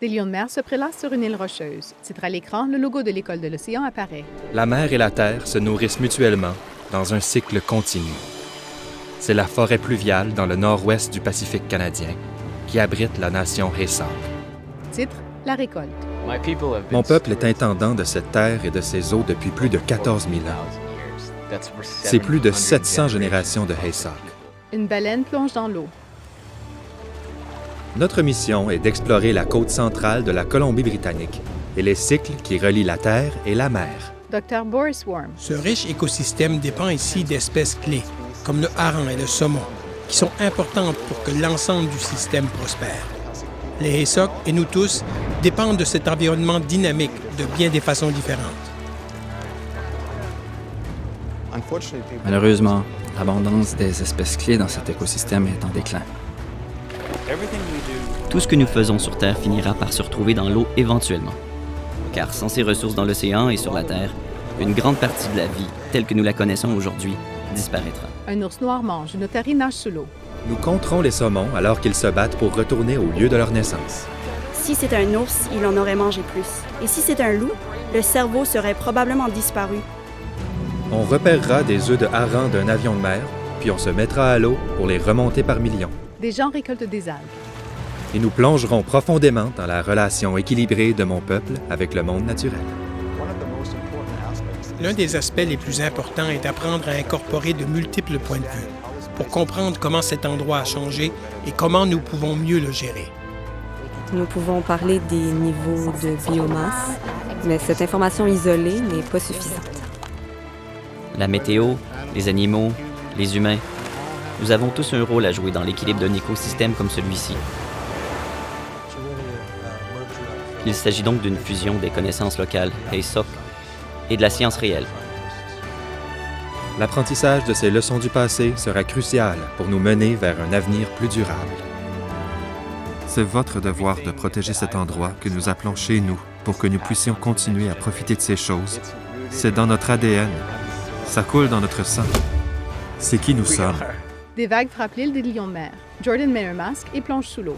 Des lions de mer se prélassent sur une île rocheuse. Titre à l'écran, le logo de l'École de l'océan apparaît. La mer et la terre se nourrissent mutuellement dans un cycle continu. C'est la forêt pluviale dans le nord-ouest du Pacifique canadien qui abrite la nation Heysach. Titre, la récolte. Mon peuple est intendant de cette terre et de ses eaux depuis plus de 14 000 ans. C'est plus de 700 générations de Heysach. Une baleine plonge dans l'eau. Notre mission est d'explorer la côte centrale de la Colombie-Britannique et les cycles qui relient la terre et la mer. Dr. Boris Worm. Ce riche écosystème dépend ici d'espèces clés, comme le hareng et le saumon, qui sont importantes pour que l'ensemble du système prospère. Les Heysach et nous tous dépendent de cet environnement dynamique de bien des façons différentes. Malheureusement, l'abondance des espèces clés dans cet écosystème est en déclin. Tout ce que nous faisons sur Terre finira par se retrouver dans l'eau éventuellement. Car sans ces ressources dans l'océan et sur la Terre, une grande partie de la vie, telle que nous la connaissons aujourd'hui, disparaîtra. Un ours noir mange, une otarie nage sous l'eau. Nous compterons les saumons alors qu'ils se battent pour retourner au lieu de leur naissance. Si c'est un ours, il en aurait mangé plus. Et si c'est un loup, le cerveau serait probablement disparu. On repérera des œufs de hareng d'un avion de mer, puis on se mettra à l'eau pour les remonter par millions. Des gens récoltent des algues. Et nous plongerons profondément dans la relation équilibrée de mon peuple avec le monde naturel. L'un des aspects les plus importants est d'apprendre à incorporer de multiples points de vue pour comprendre comment cet endroit a changé et comment nous pouvons mieux le gérer. Nous pouvons parler des niveaux de biomasse, mais cette information isolée n'est pas suffisante. La météo, les animaux, les humains, nous avons tous un rôle à jouer dans l'équilibre d'un écosystème comme celui-ci. Il s'agit donc d'une fusion des connaissances locales, Heysach, et de la science réelle. L'apprentissage de ces leçons du passé sera crucial pour nous mener vers un avenir plus durable. C'est votre devoir de protéger cet endroit que nous appelons chez nous pour que nous puissions continuer à profiter de ces choses. C'est dans notre ADN. Ça coule dans notre sang. C'est qui nous sommes. Des vagues frappent l'île des lions de mer. Jordan met un masque et plonge sous l'eau.